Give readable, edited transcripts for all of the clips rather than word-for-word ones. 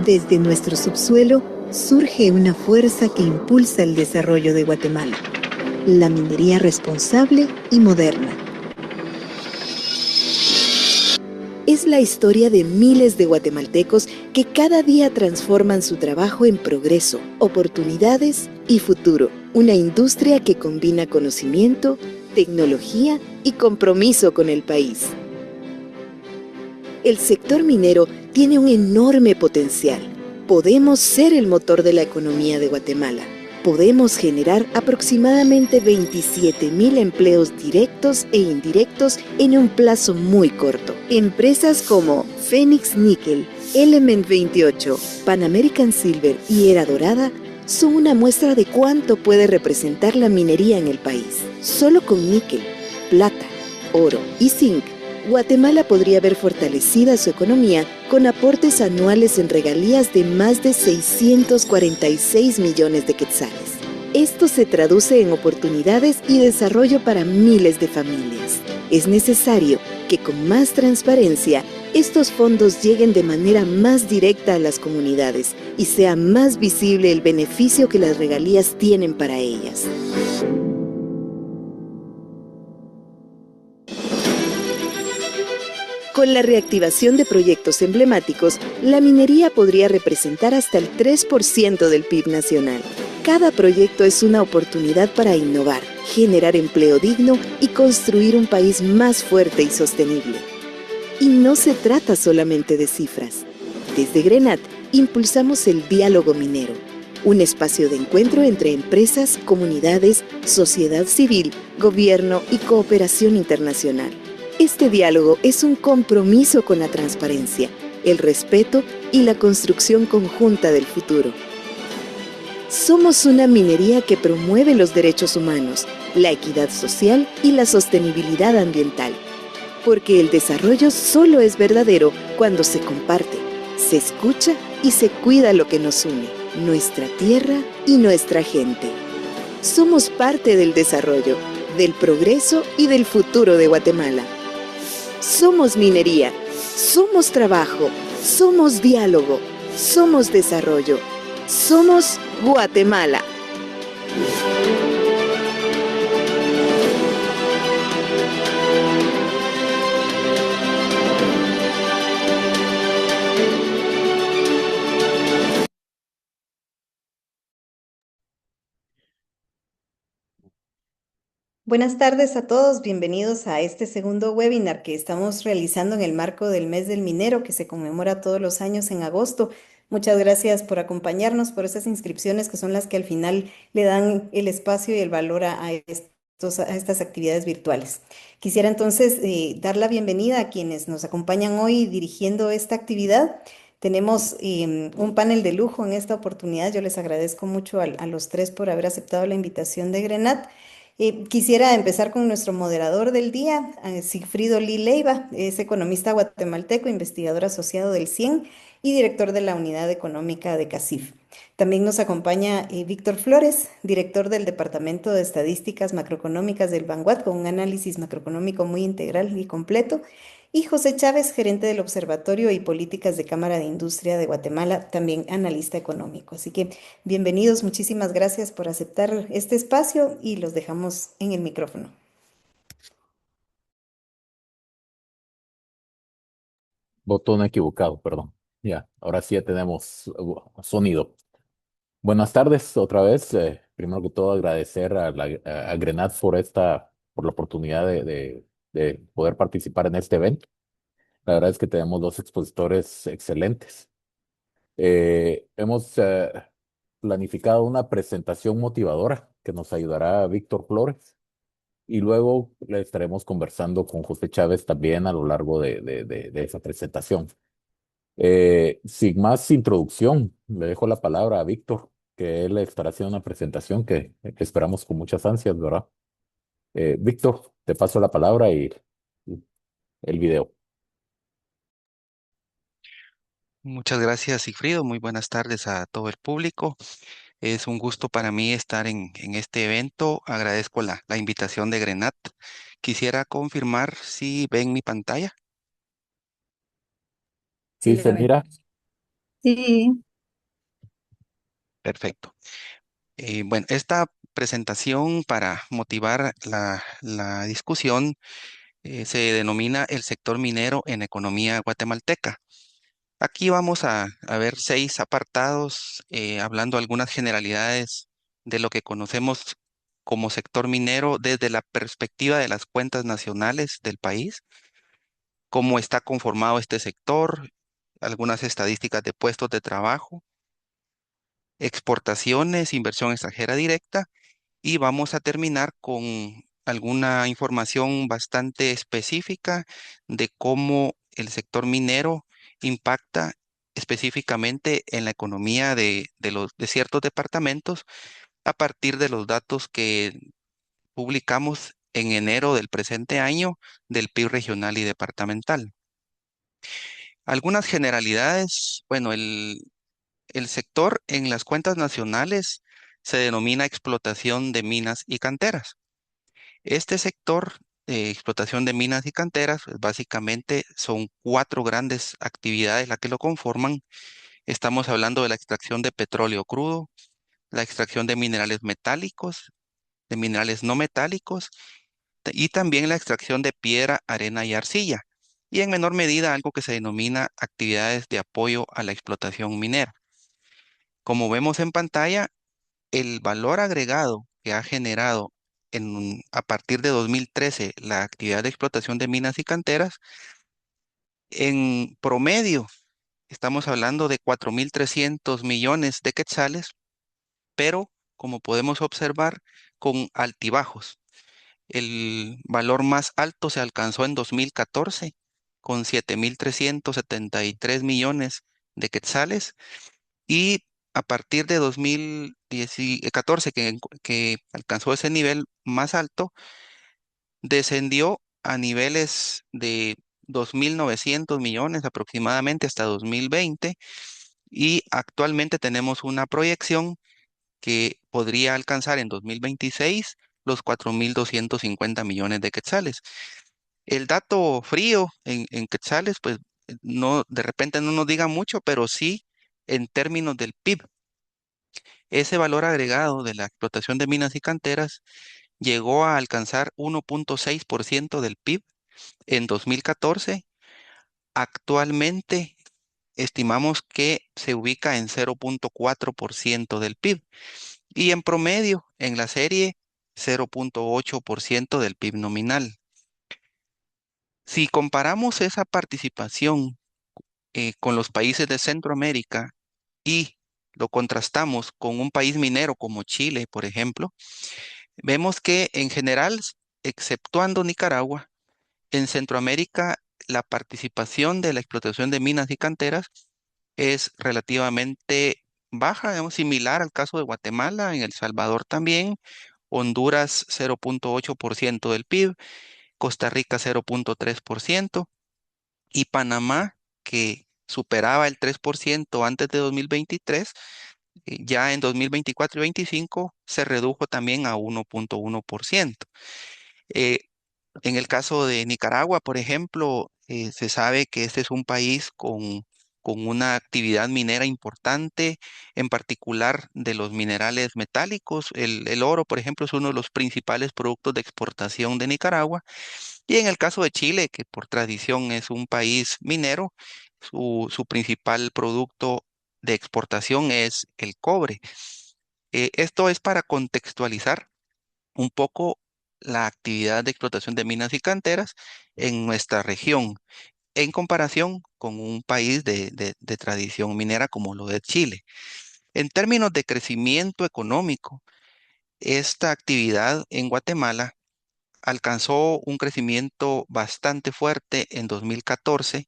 Desde nuestro subsuelo surge una fuerza que impulsa el desarrollo de Guatemala, la minería responsable y moderna. Es la historia de miles de guatemaltecos que cada día transforman su trabajo en progreso, oportunidades y futuro. Una industria que combina conocimiento, tecnología y compromiso con el país. El sector minero tiene un enorme potencial. Podemos ser el motor de la economía de Guatemala. Podemos generar aproximadamente 27,000 empleos directos e indirectos en un plazo muy corto. Empresas como Phoenix Nickel, Element 28, Pan American Silver y Era Dorada son una muestra de cuánto puede representar la minería en el país. Solo con níquel, plata, oro y zinc, Guatemala podría ver fortalecida su economía con aportes anuales en regalías de más de 646 millones de quetzales. Esto se traduce en oportunidades y desarrollo para miles de familias. Es necesario que con más transparencia estos fondos lleguen de manera más directa a las comunidades y sea más visible el beneficio que las regalías tienen para ellas. Con la reactivación de proyectos emblemáticos, la minería podría representar hasta el 3% del PIB nacional. Cada proyecto es una oportunidad para innovar, generar empleo digno y construir un país más fuerte y sostenible. Y no se trata solamente de cifras. Desde Grenat impulsamos el diálogo minero, un espacio de encuentro entre empresas, comunidades, sociedad civil, gobierno y cooperación internacional. Este diálogo es un compromiso con la transparencia, el respeto y la construcción conjunta del futuro. Somos una minería que promueve los derechos humanos, la equidad social y la sostenibilidad ambiental. Porque el desarrollo solo es verdadero cuando se comparte, se escucha y se cuida lo que nos une, nuestra tierra y nuestra gente. Somos parte del desarrollo, del progreso y del futuro de Guatemala. Somos minería, somos trabajo, somos diálogo, somos desarrollo, somos Guatemala. Buenas tardes a todos, bienvenidos a este segundo webinar que estamos realizando en el marco del Mes del Minero que se conmemora todos los años en agosto. Muchas gracias por acompañarnos, por esas inscripciones que son las que al final le dan el espacio y el valor a estas actividades virtuales. Quisiera entonces dar la bienvenida a quienes nos acompañan hoy dirigiendo esta actividad. Tenemos un panel de lujo en esta oportunidad. Yo les agradezco mucho a los tres por haber aceptado la invitación de Grenat. Quisiera empezar con nuestro moderador del día, Sigfrido Lee Leiva, es economista guatemalteco, investigador asociado del CIEN y director de la Unidad Económica de CACIF. También nos acompaña Víctor Flores, director del Departamento de Estadísticas Macroeconómicas del Banguat, con un análisis macroeconómico muy integral y completo. Y José Chávez, gerente del Observatorio y Políticas de Cámara de Industria de Guatemala, también analista económico. Así que bienvenidos, muchísimas gracias por aceptar este espacio y los dejamos en el micrófono. Botón equivocado, perdón. Ya, ahora sí ya tenemos sonido. Buenas tardes otra vez. Primero que todo agradecer a Grenat por la oportunidad de poder participar en este evento. La verdad es que tenemos dos expositores excelentes. Hemos planificado una presentación motivadora que nos ayudará Víctor Flores y luego le estaremos conversando con José Chávez también a lo largo de esa presentación. Sin más introducción, le dejo la palabra a Víctor, que él estará haciendo una presentación que esperamos con muchas ansias, ¿verdad? Víctor, te paso la palabra y el video. Muchas gracias, Sigfrido. Muy buenas tardes a todo el público. Es un gusto para mí estar en este evento. Agradezco la invitación de Grenat. Quisiera confirmar si ven mi pantalla. Sí, Sí, le se vemos. mira. Sí, Perfecto. Bueno, esta presentación para motivar la discusión se denomina el sector minero en economía guatemalteca. Aquí vamos a ver 6 apartados, hablando algunas generalidades de lo que conocemos como sector minero desde la perspectiva de las cuentas nacionales del país, cómo está conformado este sector, algunas estadísticas de puestos de trabajo, exportaciones, inversión extranjera directa, y vamos a terminar con alguna información bastante específica de cómo el sector minero impacta específicamente en la economía de ciertos departamentos a partir de los datos que publicamos en enero del presente año del PIB regional y departamental. Algunas generalidades, bueno, el sector en las cuentas nacionales se denomina explotación de minas y canteras. Este sector de explotación de minas y canteras, pues, básicamente son 4 grandes actividades las que lo conforman. Estamos hablando de la extracción de petróleo crudo, la extracción de minerales metálicos, de minerales no metálicos y también la extracción de piedra, arena y arcilla. Y en menor medida algo que se denomina actividades de apoyo a la explotación minera. Como vemos en pantalla, el valor agregado que ha generado a partir de 2013 la actividad de explotación de minas y canteras, en promedio estamos hablando de 4.300 millones de quetzales, pero como podemos observar, con altibajos. El valor más alto se alcanzó en 2014 con 7.373 millones de quetzales, y a partir de 2014, que alcanzó ese nivel más alto, descendió a niveles de 2.900 millones aproximadamente hasta 2020, y actualmente tenemos una proyección que podría alcanzar en 2026 los 4.250 millones de quetzales. El dato frío en quetzales, pues no, de repente no nos diga mucho, pero sí en términos del PIB. Ese valor agregado de la explotación de minas y canteras llegó a alcanzar 1.6% del PIB en 2014. Actualmente estimamos que se ubica en 0.4% del PIB y en promedio en la serie 0.8% del PIB nominal. Si comparamos esa participación con los países de Centroamérica y lo contrastamos con un país minero como Chile, por ejemplo, vemos que en general, exceptuando Nicaragua, en Centroamérica la participación de la explotación de minas y canteras es relativamente baja, digamos, similar al caso de Guatemala, en El Salvador también, Honduras 0.8% del PIB, Costa Rica 0.3% y Panamá, que superaba el 3% antes de 2023, ya en 2024 y 2025 se redujo también a 1.1%. Eh, en el caso de Nicaragua, por ejemplo, se sabe que este es un país con una actividad minera importante, en particular de los minerales metálicos. El oro, por ejemplo, es uno de los principales productos de exportación de Nicaragua. Y en el caso de Chile, que por tradición es un país minero, su principal producto de exportación es el cobre. Esto es para contextualizar un poco la actividad de explotación de minas y canteras en nuestra región, en comparación con un país de tradición minera como lo de Chile. En términos de crecimiento económico, esta actividad en Guatemala alcanzó un crecimiento bastante fuerte en 2014,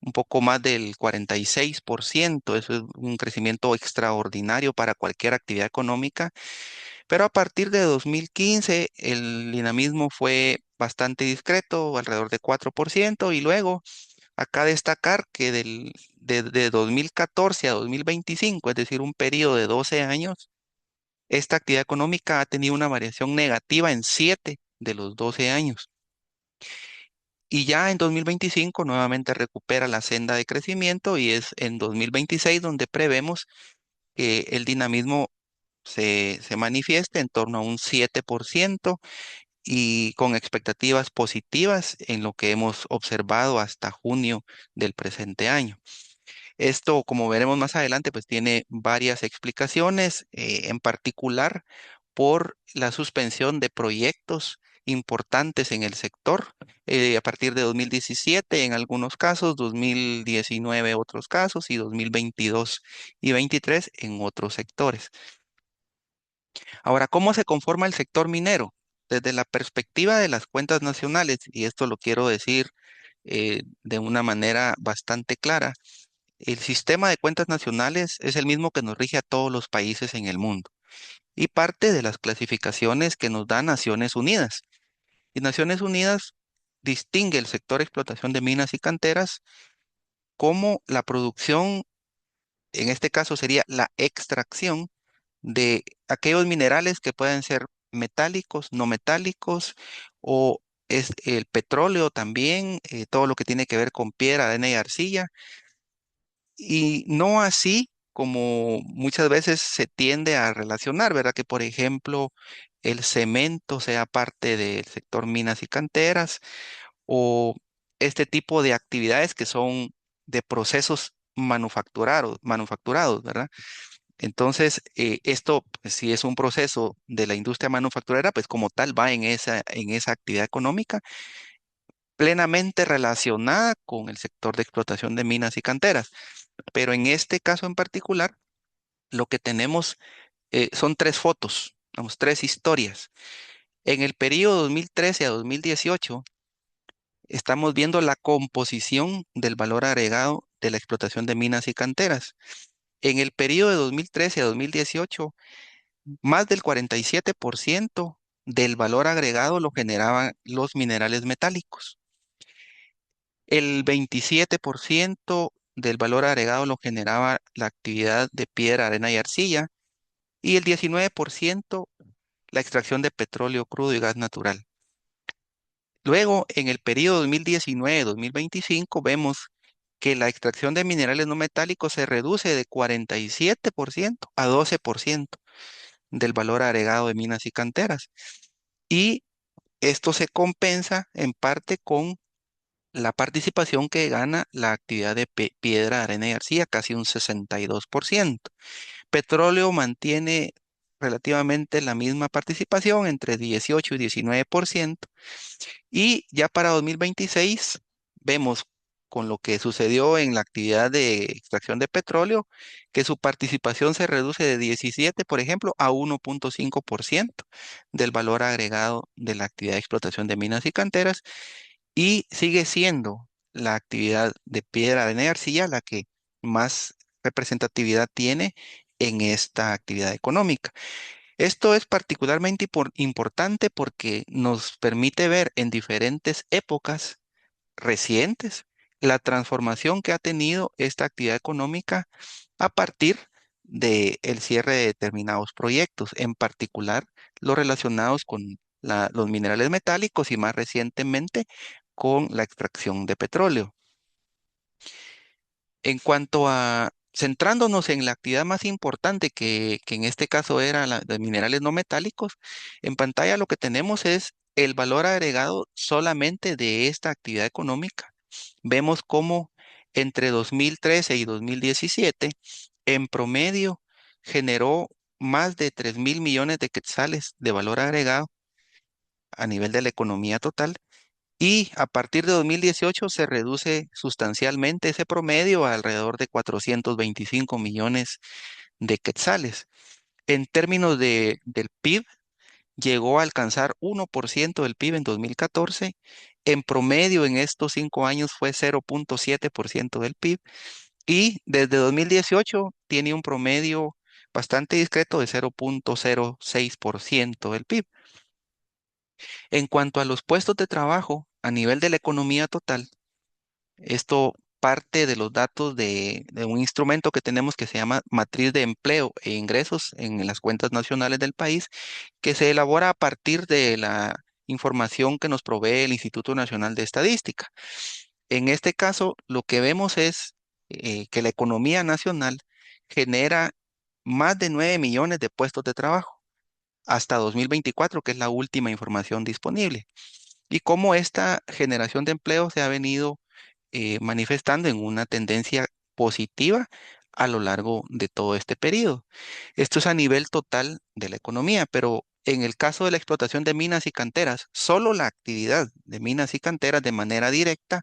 un poco más del 46%. Eso es un crecimiento extraordinario para cualquier actividad económica, pero a partir de 2015 el dinamismo fue bastante discreto, alrededor de 4%, y luego acá destacar que de 2014 a 2025, es decir, un periodo de 12 años, esta actividad económica ha tenido una variación negativa en 7 de los 12 años. Y ya en 2025 nuevamente recupera la senda de crecimiento y es en 2026 donde prevemos que el dinamismo se manifieste en torno a un 7% y con expectativas positivas en lo que hemos observado hasta junio del presente año. Esto, como veremos más adelante, pues tiene varias explicaciones, en particular por la suspensión de proyectos importantes en el sector a partir de 2017 en algunos casos, 2019 otros casos y 2022 y 23 en otros sectores. Ahora, ¿cómo se conforma el sector minero? Desde la perspectiva de las cuentas nacionales, y esto lo quiero decir de una manera bastante clara, el sistema de cuentas nacionales es el mismo que nos rige a todos los países en el mundo y parte de las clasificaciones que nos da Naciones Unidas. Y Naciones Unidas distingue el sector explotación de minas y canteras como la producción, en este caso sería la extracción de aquellos minerales que pueden ser metálicos, no metálicos, o es el petróleo también, todo lo que tiene que ver con piedra, arena y arcilla, y no así como muchas veces se tiende a relacionar, ¿verdad? Que por ejemplo el cemento sea parte del sector minas y canteras o este tipo de actividades que son de procesos manufacturados, ¿verdad? Entonces, esto, pues, si es un proceso de la industria manufacturera, pues como tal va en esa actividad económica plenamente relacionada con el sector de explotación de minas y canteras. Pero en este caso en particular, lo que tenemos son tres fotos, vamos, tres historias. En el periodo 2013 a 2018, estamos viendo la composición del valor agregado de la explotación de minas y canteras. En el periodo de 2013 a 2018, más del 47% del valor agregado lo generaban los minerales metálicos. El 27% del valor agregado lo generaba la actividad de piedra, arena y arcilla. Y el 19% la extracción de petróleo crudo y gas natural. Luego, en el periodo 2019-2025, vemos que la extracción de minerales no metálicos se reduce de 47% a 12% del valor agregado de minas y canteras. Y esto se compensa en parte con la participación que gana la actividad de piedra, arena y arcilla, casi un 62%. Petróleo mantiene relativamente la misma participación, entre 18 y 19%. Y ya para 2026 vemos con lo que sucedió en la actividad de extracción de petróleo, que su participación se reduce de 17, por ejemplo, a 1.5% del valor agregado de la actividad de explotación de minas y canteras, y sigue siendo la actividad de piedra, arena y arcilla la que más representatividad tiene en esta actividad económica. Esto es particularmente importante porque nos permite ver en diferentes épocas recientes la transformación que ha tenido esta actividad económica a partir del cierre de determinados proyectos, en particular los relacionados con los minerales metálicos y más recientemente con la extracción de petróleo. En cuanto a, centrándonos en la actividad más importante que en este caso era la de minerales no metálicos, en pantalla lo que tenemos es el valor agregado solamente de esta actividad económica. Vemos cómo entre 2013 y 2017, en promedio, generó más de 3.000 millones de quetzales de valor agregado a nivel de la economía total y a partir de 2018 se reduce sustancialmente ese promedio a alrededor de 425 millones de quetzales. En términos del PIB, llegó a alcanzar 1% del PIB en 2014. En promedio, en estos 5 años fue 0.7% del PIB. Y desde 2018 tiene un promedio bastante discreto de 0.06% del PIB. En cuanto a los puestos de trabajo a nivel de la economía total, esto parte de los datos de un instrumento que tenemos que se llama Matriz de Empleo e Ingresos en las cuentas nacionales del país, que se elabora a partir de la información que nos provee el Instituto Nacional de Estadística. En este caso, lo que vemos es que la economía nacional genera más de 9 millones de puestos de trabajo hasta 2024, que es la última información disponible, y cómo esta generación de empleo se ha venido manifestando en una tendencia positiva a lo largo de todo este periodo. Esto es a nivel total de la economía, pero en el caso de la explotación de minas y canteras, solo la actividad de minas y canteras de manera directa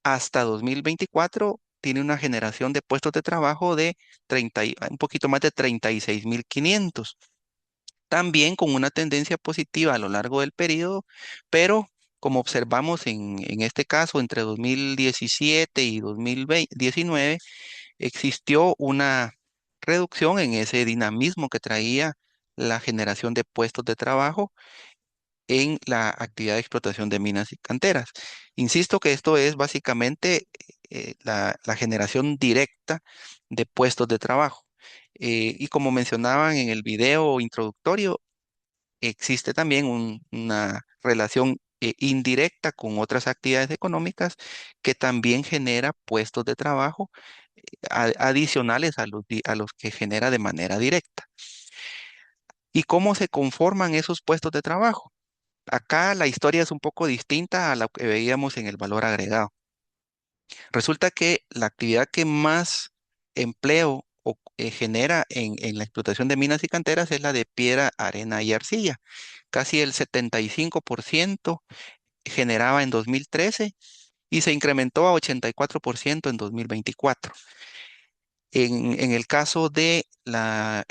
hasta 2024 tiene una generación de puestos de trabajo de un poquito más de 36.500, también con una tendencia positiva a lo largo del periodo, pero como observamos en este caso, entre 2017 y 2019, existió una reducción en ese dinamismo que traía la generación de puestos de trabajo en la actividad de explotación de minas y canteras. Insisto que esto es básicamente la generación directa de puestos de trabajo. Y como mencionaban en el video introductorio, existe también una relación indirecta con otras actividades económicas que también genera puestos de trabajo adicionales a los que genera de manera directa. ¿Y cómo se conforman esos puestos de trabajo? Acá la historia es un poco distinta a la que veíamos en el valor agregado. Resulta que la actividad que más empleo genera en la explotación de minas y canteras es la de piedra, arena y arcilla. Casi el 75% generaba en 2013 y se incrementó a 84% en 2024. En el caso de la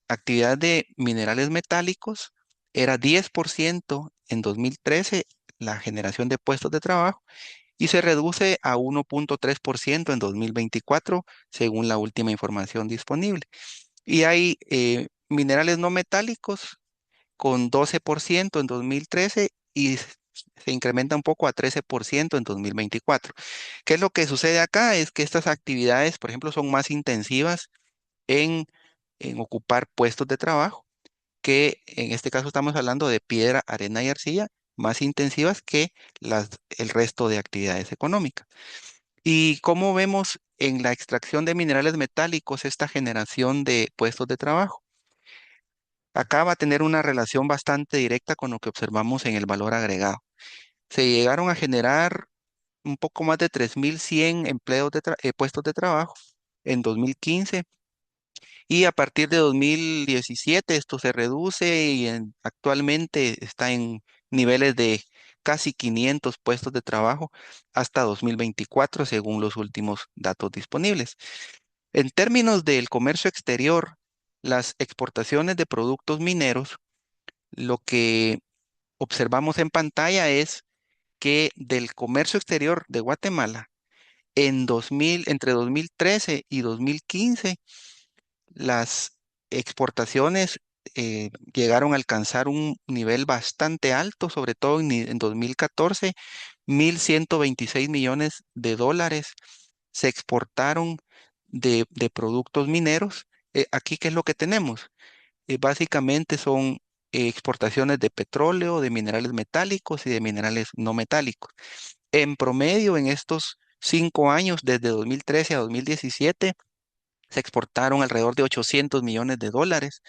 actividad de minerales metálicos, era 10% en 2013 la generación de puestos de trabajo y se reduce a 1.3% en 2024, según la última información disponible. Y hay minerales no metálicos con 12% en 2013 y se incrementa un poco a 13% en 2024. ¿Qué es lo que sucede acá? Es que estas actividades, por ejemplo, son más intensivas en, en ocupar puestos de trabajo, que en este caso estamos hablando de piedra, arena y arcilla, más intensivas que el resto de actividades económicas. Y como vemos en la extracción de minerales metálicos esta generación de puestos de trabajo. Acá va a tener una relación bastante directa con lo que observamos en el valor agregado. Se llegaron a generar un poco más de 3.100 puestos de trabajo en 2015 y a partir de 2017 esto se reduce y actualmente está en niveles de casi 500 puestos de trabajo hasta 2024 según los últimos datos disponibles. En términos del comercio exterior, las exportaciones de productos mineros, lo que observamos en pantalla es que del comercio exterior de Guatemala, entre 2013 y 2015, las exportaciones llegaron a alcanzar un nivel bastante alto, sobre todo en 2014, 1.126 millones de dólares se exportaron de productos mineros. Aquí, ¿qué es lo que tenemos? Básicamente son exportaciones de petróleo, de minerales metálicos y de minerales no metálicos. En promedio, en estos 5 años, desde 2013 a 2017, se exportaron alrededor de 800 millones de dólares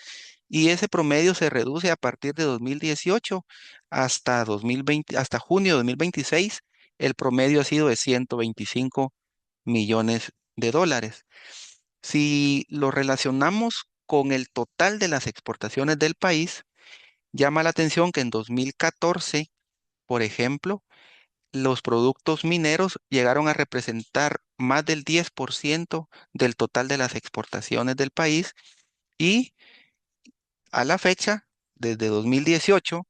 y ese promedio se reduce a partir de 2018 hasta 2020, hasta junio de 2026. El promedio ha sido de 125 millones de dólares. Si lo relacionamos con el total de las exportaciones del país, llama la atención que en 2014, por ejemplo, los productos mineros llegaron a representar más del 10% del total de las exportaciones del país y a la fecha, desde 2018,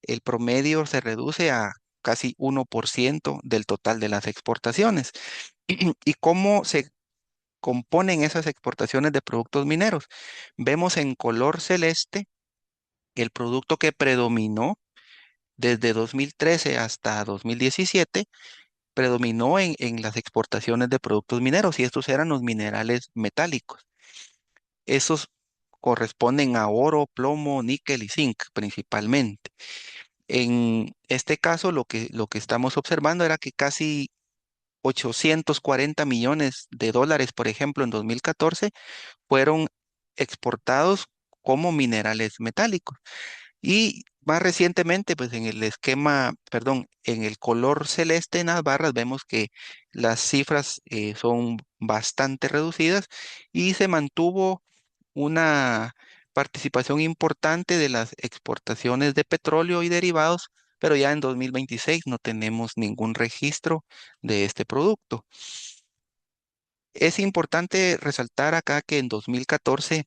el promedio se reduce a casi 1% del total de las exportaciones. ¿Y cómo se componen esas exportaciones de productos mineros? Vemos en color celeste el producto que predominó desde 2013 hasta 2017, predominó en las exportaciones de productos mineros y estos eran los minerales metálicos. Esos corresponden a oro, plomo, níquel y zinc principalmente. En este caso, lo que estamos observando era que casi 840 millones de dólares, por ejemplo, en 2014, fueron exportados como minerales metálicos. Y más recientemente, pues en el esquema, perdón, en el color celeste en las barras vemos que las cifras son bastante reducidas y se mantuvo una participación importante de las exportaciones de petróleo y derivados, pero ya en 2026 no tenemos ningún registro de este producto. Es importante resaltar acá que en 2014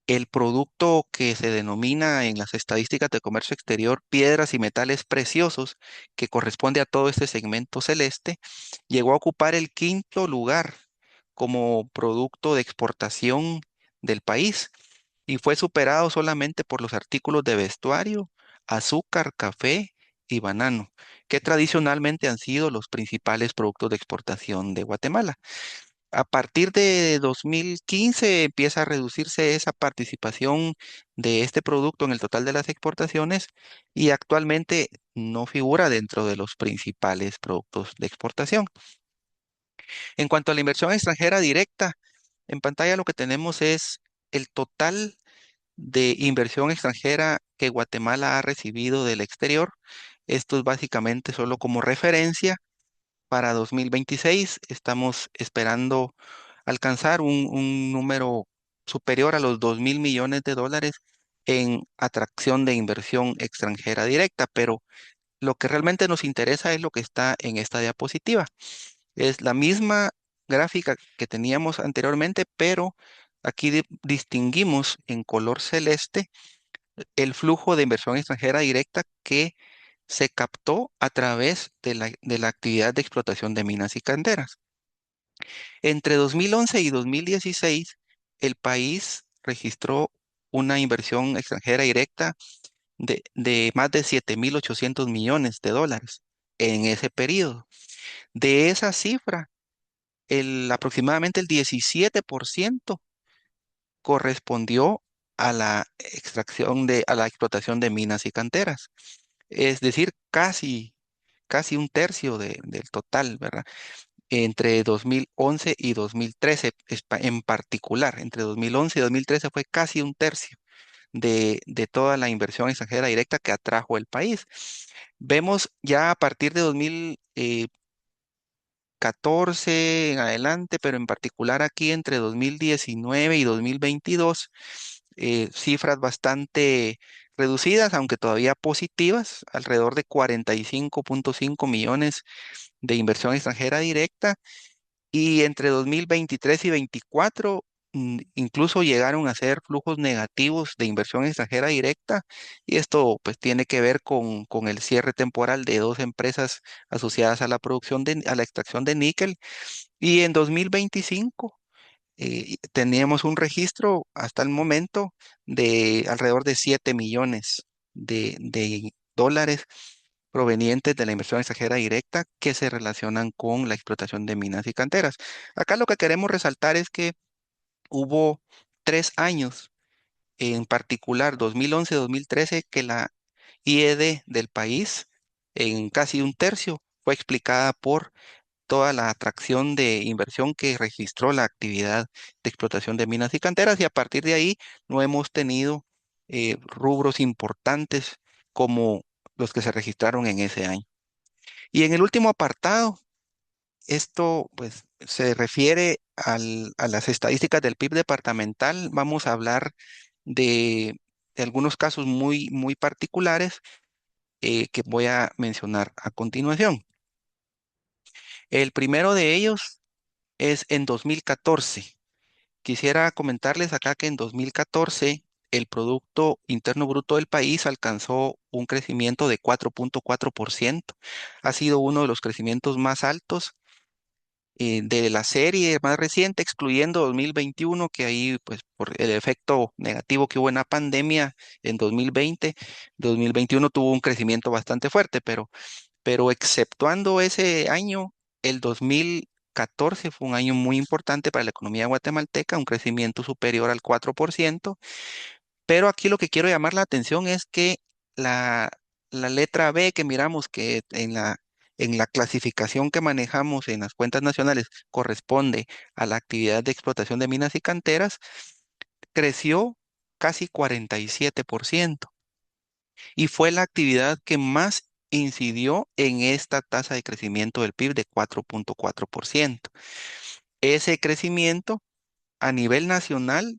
el producto que se denomina en las estadísticas de comercio exterior piedras y metales preciosos, que corresponde a todo este segmento celeste, llegó a ocupar el quinto lugar como producto de exportación del país y fue superado solamente por los artículos de vestuario, azúcar, café y banano, que tradicionalmente han sido los principales productos de exportación de Guatemala. A partir de 2015 empieza a reducirse esa participación de este producto en el total de las exportaciones y actualmente no figura dentro de los principales productos de exportación. En cuanto a la inversión extranjera directa, en pantalla lo que tenemos es el total de inversión extranjera que Guatemala ha recibido del exterior. Esto es básicamente solo como referencia. Para 2026 estamos esperando alcanzar un número superior a los 2.000 millones de dólares en atracción de inversión extranjera directa, pero lo que realmente nos interesa es lo que está en esta diapositiva. Es la misma gráfica que teníamos anteriormente, pero aquí distinguimos en color celeste el flujo de inversión extranjera directa que se captó a través de la actividad de explotación de minas y canteras. Entre 2011 y 2016, el país registró una inversión extranjera directa de más de 7.800 millones de dólares en ese periodo. De esa cifra, aproximadamente el 17% correspondió a la a la explotación de minas y canteras. Es decir, casi un tercio del total, ¿verdad? Entre 2011 y 2013 en particular, entre 2011 y 2013 fue casi un tercio de toda la inversión extranjera directa que atrajo el país. Vemos ya a partir de 2014 en adelante, pero en particular aquí entre 2019 y 2022, cifras bastante reducidas, aunque todavía positivas, alrededor de 45.5 millones de inversión extranjera directa y entre 2023 y 2024 incluso llegaron a ser flujos negativos de inversión extranjera directa y esto pues tiene que ver con el cierre temporal de dos empresas asociadas a la a la extracción de níquel y en 2025 teníamos un registro hasta el momento de alrededor de 7 millones de dólares provenientes de la inversión extranjera directa que se relacionan con la explotación de minas y canteras. Acá lo que queremos resaltar es que hubo 3 años, en particular 2011-2013, que la IED del país, en casi un tercio, fue explicada por toda la atracción de inversión que registró la actividad de explotación de minas y canteras y a partir de ahí no hemos tenido rubros importantes como los que se registraron en ese año. Y en el último apartado, esto pues se refiere a las estadísticas del PIB departamental. Vamos a hablar de algunos casos muy, muy particulares que voy a mencionar a continuación. El primero de ellos es en 2014. Quisiera comentarles acá que en 2014 el Producto Interno Bruto del país alcanzó un crecimiento de 4.4%. Ha sido uno de los crecimientos más altos de la serie más reciente, excluyendo 2021, que ahí, pues, por el efecto negativo que hubo en la pandemia en 2020, 2021 tuvo un crecimiento bastante fuerte, pero exceptuando ese año, el 2014 fue un año muy importante para la economía guatemalteca, un crecimiento superior al 4%, pero aquí lo que quiero llamar la atención es que la, la letra B que miramos que en la clasificación que manejamos en las cuentas nacionales corresponde a la actividad de explotación de minas y canteras, creció casi 47% y fue la actividad que más incidió en esta tasa de crecimiento del PIB de 4.4%. Ese crecimiento a nivel nacional,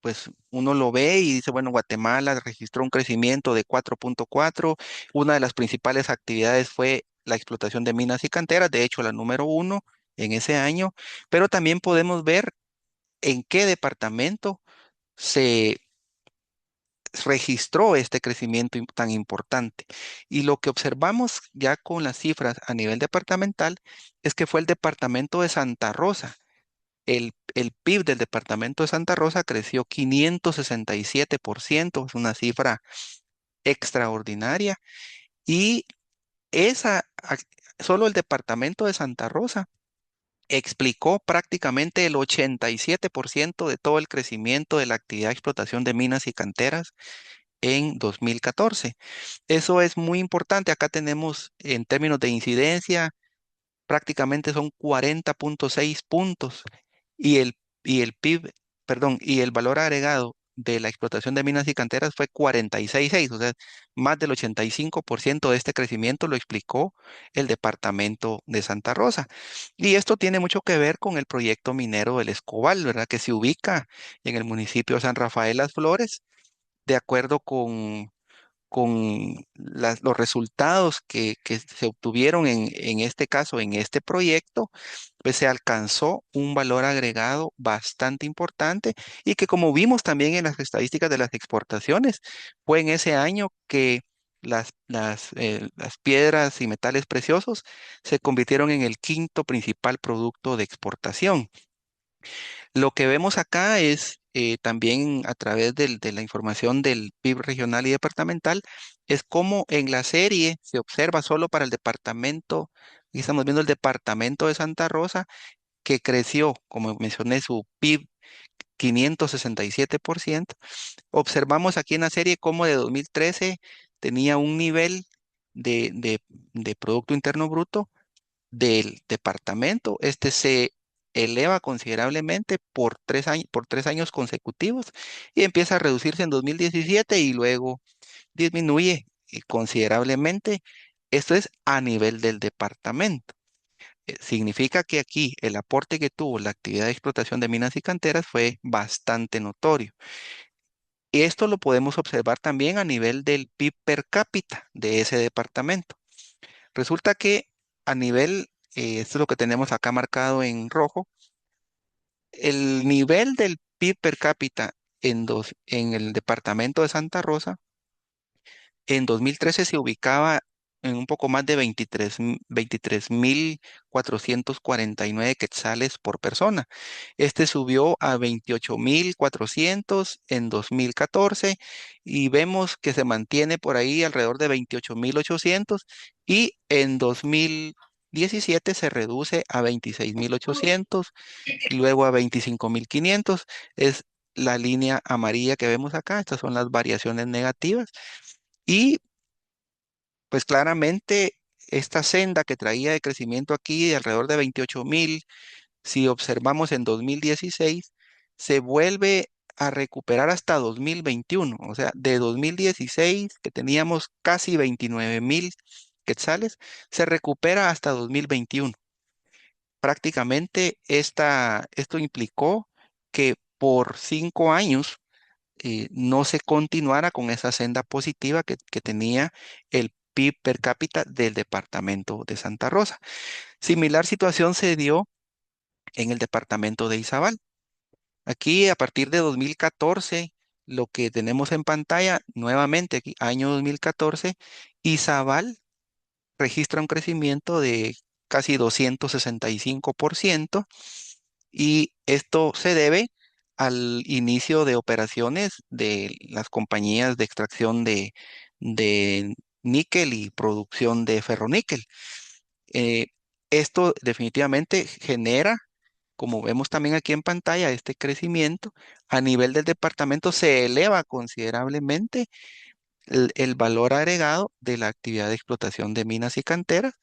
pues uno lo ve y dice, bueno, Guatemala registró un crecimiento de 4.4. Una de las principales actividades fue la explotación de minas y canteras, de hecho la número uno en ese año, pero también podemos ver en qué departamento se registró este crecimiento tan importante. Y lo que observamos ya con las cifras a nivel departamental es que fue el departamento de Santa Rosa. El PIB del departamento de Santa Rosa creció 567%, es una cifra extraordinaria. Y solo el departamento de Santa Rosa explicó prácticamente el 87% de todo el crecimiento de la actividad de explotación de minas y canteras en 2014. Eso es muy importante. Acá tenemos en términos de incidencia, prácticamente son 40.6 puntos y el PIB, perdón, y el valor agregado de la explotación de minas y canteras fue 46.6, o sea, más del 85% de este crecimiento lo explicó el departamento de Santa Rosa. Y esto tiene mucho que ver con el proyecto minero del Escobal, ¿verdad? Que se ubica en el municipio de San Rafael Las Flores, de acuerdo con los resultados que se obtuvieron en este caso, en este proyecto, pues se alcanzó un valor agregado bastante importante y que como vimos también en las estadísticas de las exportaciones, fue en ese año que las piedras y metales preciosos se convirtieron en el quinto principal producto de exportación. Lo que vemos acá es también a través de la información del PIB regional y departamental, es como en la serie se observa solo para el departamento, y estamos viendo el departamento de Santa Rosa, que creció, como mencioné, su PIB 567%. Observamos aquí en la serie cómo de 2013 tenía un nivel de Producto Interno Bruto del departamento. Este se eleva considerablemente por 3 años consecutivos y empieza a reducirse en 2017 y luego disminuye considerablemente. Esto es a nivel del departamento. Significa que aquí el aporte que tuvo la actividad de explotación de minas y canteras fue bastante notorio. Y esto lo podemos observar también a nivel del PIB per cápita de ese departamento. Resulta que a nivel, esto es lo que tenemos acá marcado en rojo, el nivel del PIB per cápita en el departamento de Santa Rosa en 2013 se ubicaba en un poco más de 23.449 quetzales por persona. Este subió a 28.400 en 2014 y vemos que se mantiene por ahí alrededor de 28.800 y en 2017 se reduce a 26.800 y luego a 25.500. Es la línea amarilla que vemos acá. Estas son las variaciones negativas. Y pues claramente esta senda que traía de crecimiento aquí de alrededor de 28.000, si observamos en 2016, se vuelve a recuperar hasta 2021. O sea, de 2016, que teníamos casi 29.000 quetzales, se recupera hasta 2021. Prácticamente esto implicó que por 5 años no se continuara con esa senda positiva que tenía el PIB per cápita del departamento de Santa Rosa. Similar situación se dio en el departamento de Izabal. Aquí, a partir de 2014, lo que tenemos en pantalla, nuevamente aquí, año 2014, Izabal registra un crecimiento de casi 265% y esto se debe al inicio de operaciones de las compañías de extracción de níquel y producción de ferroníquel. Eh, Esto definitivamente genera, como vemos también aquí en pantalla, este crecimiento a nivel del departamento se eleva considerablemente el valor agregado de la actividad de explotación de minas y canteras.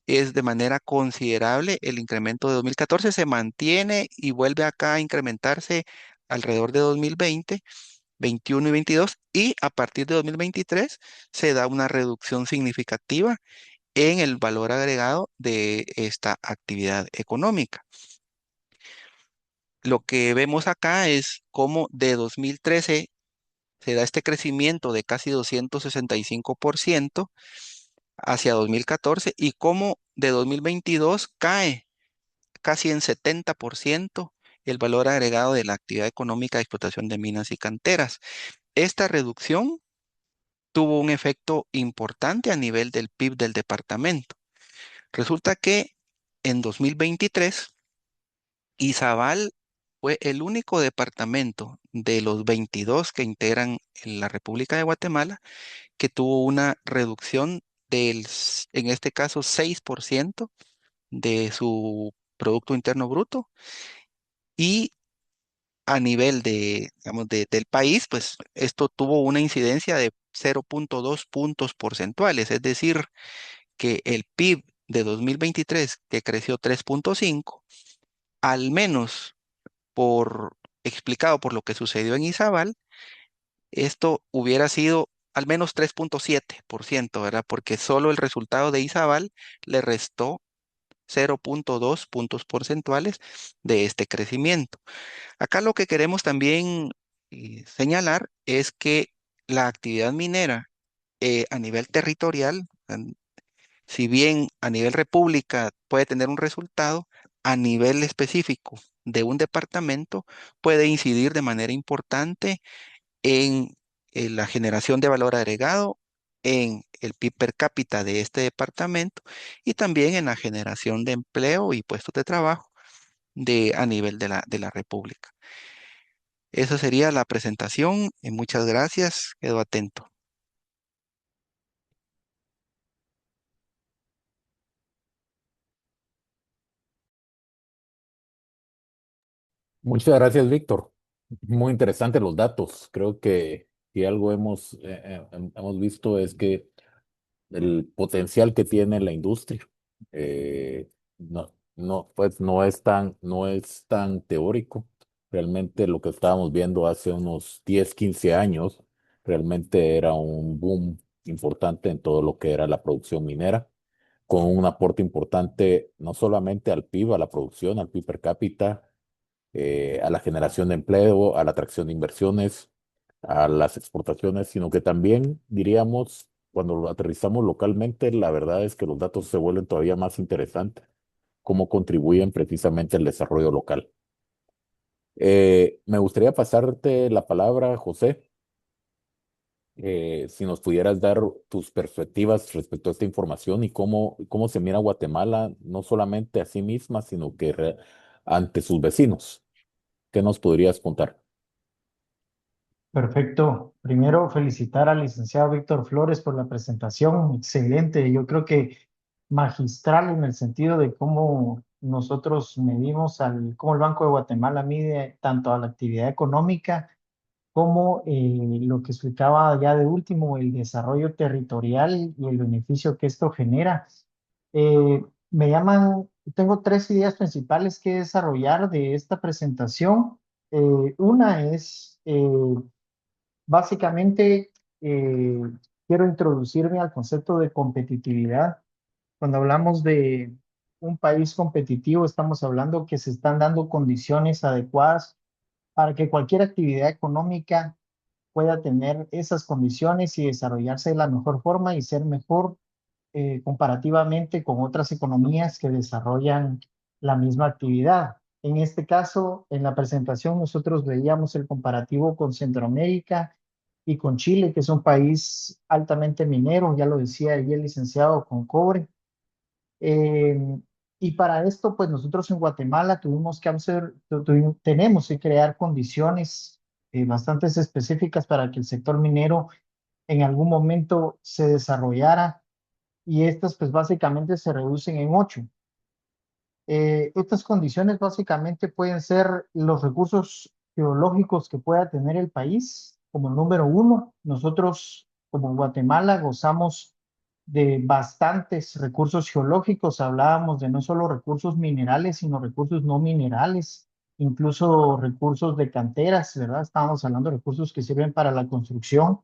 Es de manera considerable. El incremento de 2014 se mantiene y vuelve acá a incrementarse alrededor de 2020, 21 y 22, y a partir de 2023 se da una reducción significativa en el valor agregado de esta actividad económica. Lo que vemos acá es cómo de 2013 se da este crecimiento de casi 265% hacia 2014 y cómo de 2022 cae casi en 70% el valor agregado de la actividad económica de explotación de minas y canteras. Esta reducción tuvo un efecto importante a nivel del PIB del departamento. Resulta que en 2023, Izabal fue el único departamento de los 22 que integran en la República de Guatemala que tuvo una reducción en este caso, 6% de su Producto Interno Bruto. Y a nivel digamos, del país, pues esto tuvo una incidencia de 0,2 puntos porcentuales, es decir, que el PIB de 2023, que creció 3,5, al menos explicado por lo que sucedió en Izabal, esto hubiera sido al menos 3,7%, ¿verdad? Porque solo el resultado de Izabal le restó 0,2 puntos porcentuales de este crecimiento. Acá lo que queremos también señalar es que la actividad minera a nivel territorial, si bien a nivel república puede tener un resultado, a nivel específico de un departamento puede incidir de manera importante en la generación de valor agregado, en el PIB per cápita de este departamento y también en la generación de empleo y puestos de trabajo a nivel de la República. Esa sería la presentación. Muchas gracias. Quedo atento. Muchas gracias, Víctor. Muy interesantes los datos. Creo que si algo hemos visto es que el potencial que tiene la industria pues no es tan teórico. Realmente lo que estábamos viendo hace unos 10 15 años realmente era un boom importante en todo lo que era la producción minera, con un aporte importante no solamente al PIB, a la producción, al PIB per cápita, a la generación de empleo, a la atracción de inversiones, a las exportaciones, sino que también diríamos, cuando lo aterrizamos localmente, la verdad es que los datos se vuelven todavía más interesantes, cómo contribuyen precisamente al desarrollo local. Me gustaría pasarte la palabra, José, si nos pudieras dar tus perspectivas respecto a esta información y cómo se mira Guatemala, no solamente a sí misma, sino que ante sus vecinos. ¿Qué nos podrías contar? Perfecto. Primero, felicitar al licenciado Víctor Flores por la presentación. Excelente. Yo creo que magistral en el sentido de cómo nosotros medimos cómo el Banco de Guatemala mide tanto a la actividad económica como lo que explicaba ya de último, el desarrollo territorial y el beneficio que esto genera. Tengo tres ideas principales que desarrollar de esta presentación. Una es básicamente, quiero introducirme al concepto de competitividad. Cuando hablamos de un país competitivo, estamos hablando que se están dando condiciones adecuadas para que cualquier actividad económica pueda tener esas condiciones y desarrollarse de la mejor forma y ser mejor comparativamente con otras economías que desarrollan la misma actividad. En este caso, en la presentación nosotros veíamos el comparativo con Centroamérica y con Chile, que es un país altamente minero, ya lo decía ahí el licenciado, con cobre. Eh, y para esto, pues nosotros en Guatemala tenemos que crear condiciones bastante específicas para que el sector minero en algún momento se desarrollara, y estas pues básicamente se reducen en ocho. Estas condiciones básicamente pueden ser los recursos geológicos que pueda tener el país, como número uno. Nosotros como Guatemala gozamos de bastantes recursos geológicos. Hablábamos de no solo recursos minerales, sino recursos no minerales, incluso recursos de canteras, ¿verdad? Estábamos hablando de recursos que sirven para la construcción.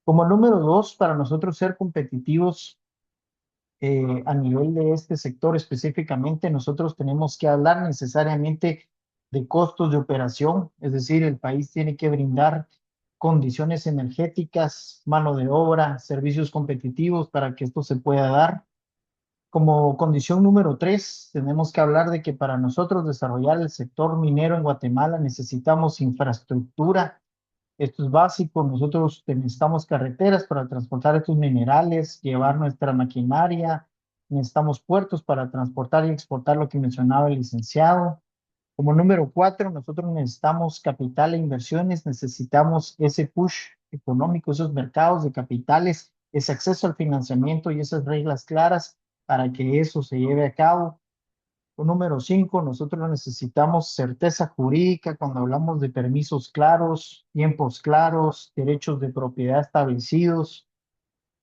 Como número dos, para nosotros ser competitivos a nivel de este sector específicamente, nosotros tenemos que hablar necesariamente de costos de operación, es decir, el país tiene que brindar condiciones energéticas, mano de obra, servicios competitivos para que esto se pueda dar. Como condición número tres, tenemos que hablar de que para nosotros desarrollar el sector minero en Guatemala necesitamos infraestructura. Esto es básico. Nosotros necesitamos carreteras para transportar estos minerales, llevar nuestra maquinaria. Necesitamos puertos para transportar y exportar lo que mencionaba el licenciado. Como número cuatro, nosotros necesitamos capital e inversiones. Necesitamos ese push económico, esos mercados de capitales, ese acceso al financiamiento y esas reglas claras para que eso se lleve a cabo. Número cinco, nosotros necesitamos certeza jurídica cuando hablamos de permisos claros, tiempos claros, derechos de propiedad establecidos.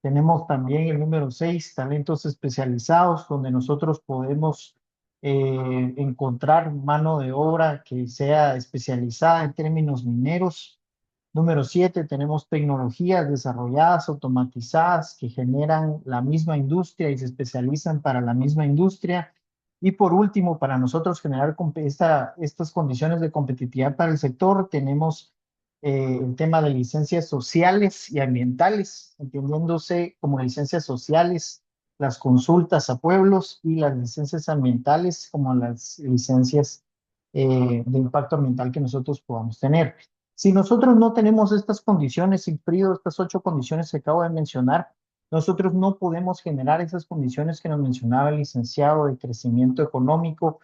Tenemos también el número seis, talentos especializados, donde nosotros podemos encontrar mano de obra que sea especializada en términos mineros. Número siete, tenemos tecnologías desarrolladas, automatizadas, que generan la misma industria y se especializan para la misma industria. Y por último, para nosotros generar estas condiciones de competitividad para el sector, tenemos el tema de licencias sociales y ambientales, entendiéndose como licencias sociales, las consultas a pueblos y las licencias ambientales como las licencias de impacto ambiental que nosotros podamos tener. Si nosotros no tenemos estas condiciones, Sigfrido, estas 8 condiciones que acabo de mencionar, nosotros no podemos generar esas condiciones que nos mencionaba el licenciado de crecimiento económico,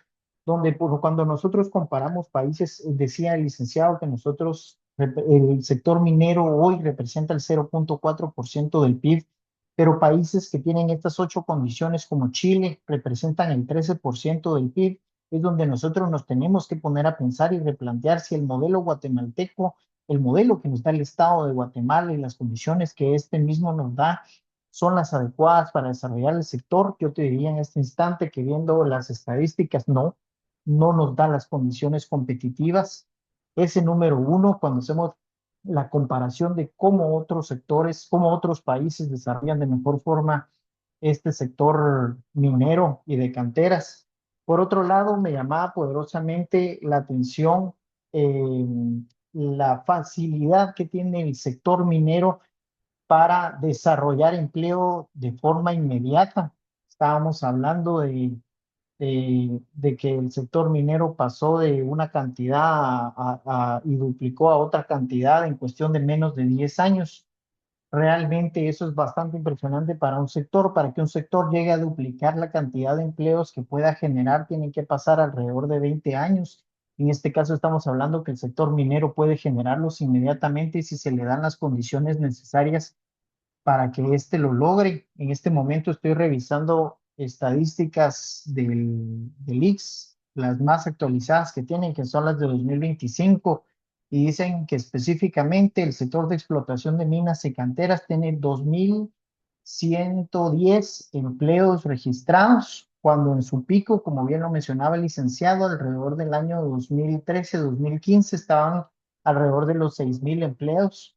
donde cuando nosotros comparamos países, decía el licenciado que nosotros, el sector minero hoy representa el 0.4% del PIB, pero países que tienen estas 8 condiciones como Chile representan el 13% del PIB. Es donde nosotros nos tenemos que poner a pensar y replantear si el modelo guatemalteco, el modelo que nos da el Estado de Guatemala y las condiciones que este mismo nos da, son las adecuadas para desarrollar el sector. Yo te diría en este instante que viendo las estadísticas, no nos da las condiciones competitivas. Ese número uno, cuando hacemos la comparación de cómo otros sectores, cómo otros países desarrollan de mejor forma este sector minero y de canteras. Por otro lado, me llamaba poderosamente la atención eh, la facilidad que tiene el sector minero para desarrollar empleo de forma inmediata. Estábamos hablando de que el sector minero pasó de una cantidad y duplicó a otra cantidad en cuestión de menos de 10 años. Realmente eso es bastante impresionante para un sector. Para que un sector llegue a duplicar la cantidad de empleos que pueda generar, tienen que pasar alrededor de 20 años. En este caso estamos hablando que el sector minero puede generarlos inmediatamente si se le dan las condiciones necesarias para que éste lo logre. En este momento estoy revisando estadísticas del ICS, las más actualizadas que tienen, que son las de 2025, y dicen que específicamente el sector de explotación de minas y canteras tiene 2.110 empleos registrados, cuando en su pico, como bien lo mencionaba el licenciado, alrededor del año 2013-2015 estaban alrededor de los 6.000 empleos.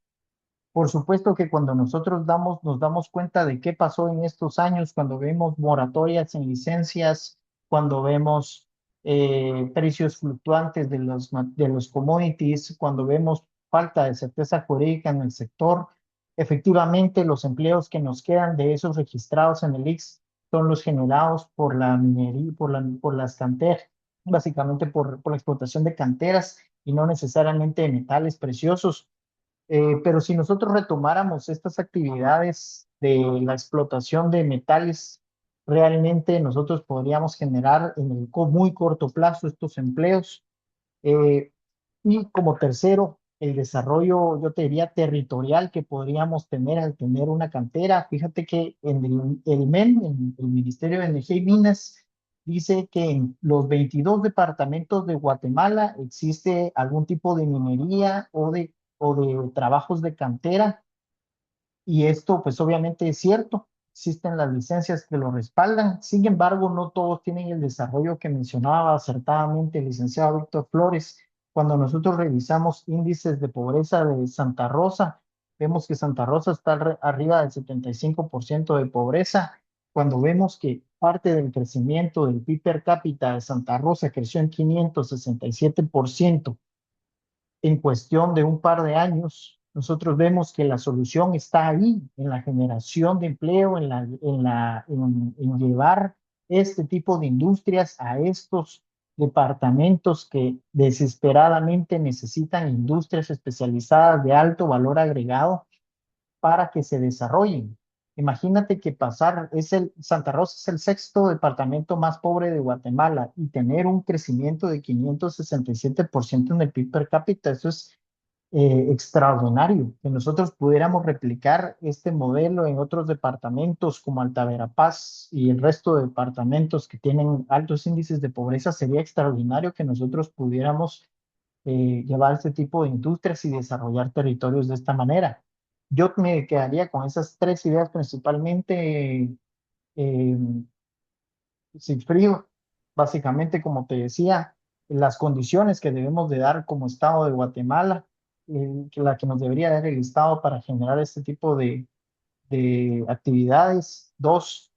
Por supuesto que cuando nosotros nos damos cuenta de qué pasó en estos años, cuando vemos moratorias en licencias, cuando vemos precios fluctuantes de los commodities, cuando vemos falta de certeza jurídica en el sector, efectivamente los empleos que nos quedan de esos registrados en el ICS son los generados por la minería, por las canteras, básicamente por la explotación de canteras y no necesariamente de metales preciosos. Pero si nosotros retomáramos estas actividades de la explotación de metales, realmente nosotros podríamos generar en el muy corto plazo estos empleos. Eh, y como tercero, el desarrollo, yo te diría, territorial que podríamos tener al tener una cantera. Fíjate que en el MEN, en el Ministerio de Energía y Minas, dice que en los 22 departamentos de Guatemala existe algún tipo de minería o de trabajos de cantera Y esto pues obviamente es cierto, existen las licencias que lo respaldan, sin embargo no todos tienen el desarrollo que mencionaba acertadamente el licenciado Víctor Flores. Cuando nosotros revisamos índices de pobreza de Santa Rosa, vemos que Santa Rosa está arriba del 75% de pobreza. Cuando vemos que parte del crecimiento del PIB per cápita de Santa Rosa creció en 567% en cuestión de un par de años, nosotros vemos que la solución está ahí, en la generación de empleo, en llevar este tipo de industrias a estos departamentos que desesperadamente necesitan industrias especializadas de alto valor agregado para que se desarrollen. Imagínate que Santa Rosa es el sexto departamento más pobre de Guatemala y tener un crecimiento de 567% en el PIB per cápita, eso es extraordinario. Que nosotros pudiéramos replicar este modelo en otros departamentos como Alta Verapaz y el resto de departamentos que tienen altos índices de pobreza, sería extraordinario que nosotros pudiéramos llevar este tipo de industrias y desarrollar territorios de esta manera. Yo me quedaría con esas tres ideas principalmente, eh, Sigfrido. Básicamente, como te decía, las condiciones que debemos de dar como Estado de Guatemala, la que nos debería dar el Estado para generar este tipo de actividades. Dos,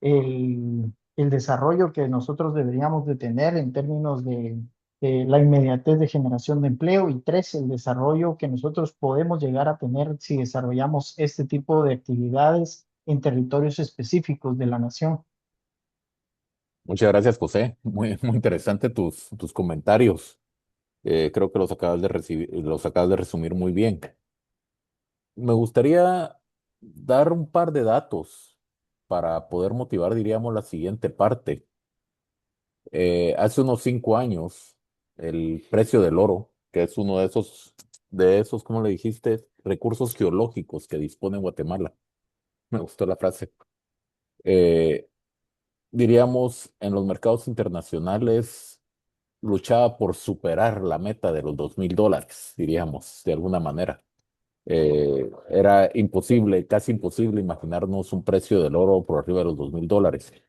el desarrollo que nosotros deberíamos de tener en términos de la inmediatez de generación de empleo. Y tres, el desarrollo que nosotros podemos llegar a tener si desarrollamos este tipo de actividades en territorios específicos de la nación. Muchas gracias, José. Muy interesante tus comentarios. Creo que los acabas de resumir muy bien. Me gustaría dar un par de datos para poder motivar, diríamos, la siguiente parte. Hace unos 5 años, el precio del oro, que es uno de esos, ¿cómo le dijiste? Recursos geológicos que dispone Guatemala. Me gustó la frase. Eh, Diríamos, en los mercados internacionales luchaba por superar la meta de los $2,000, diríamos, de alguna manera. Era imposible, casi imposible imaginarnos un precio del oro por arriba de los $2,000.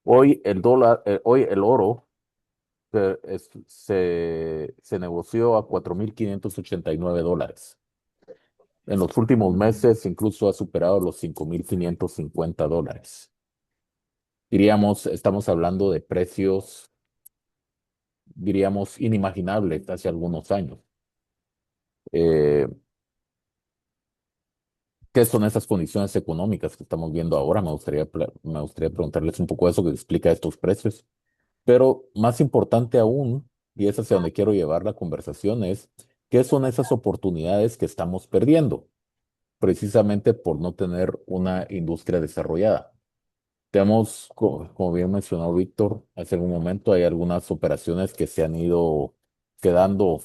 Hoy el oro se negoció a $4,589. En los últimos meses incluso ha superado los $5,550. Diríamos, estamos hablando de precios, diríamos, inimaginables hace algunos años. Eh, ¿Qué son esas condiciones económicas que estamos viendo ahora? Me gustaría preguntarles un poco eso que explica estos precios. Pero más importante aún, y es hacia donde quiero llevar la conversación, es qué son esas oportunidades que estamos perdiendo, precisamente por no tener una industria desarrollada. Tenemos, como bien mencionó Víctor, hace algún momento hay algunas operaciones que se han ido quedando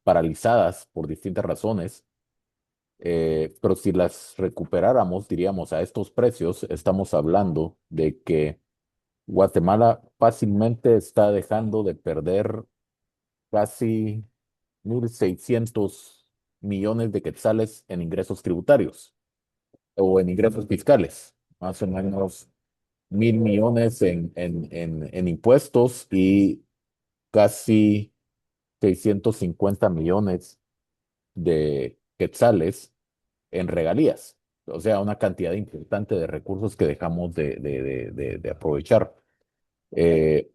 paralizadas por distintas razones, pero si las recuperáramos, diríamos, a estos precios, estamos hablando de que Guatemala fácilmente está dejando de perder casi 1,600 millones de quetzales en ingresos tributarios o en ingresos fiscales, más o menos 1,000 millones en impuestos y casi 650 millones de quetzales en regalías. O sea, una cantidad importante de recursos que dejamos de aprovechar. Eh,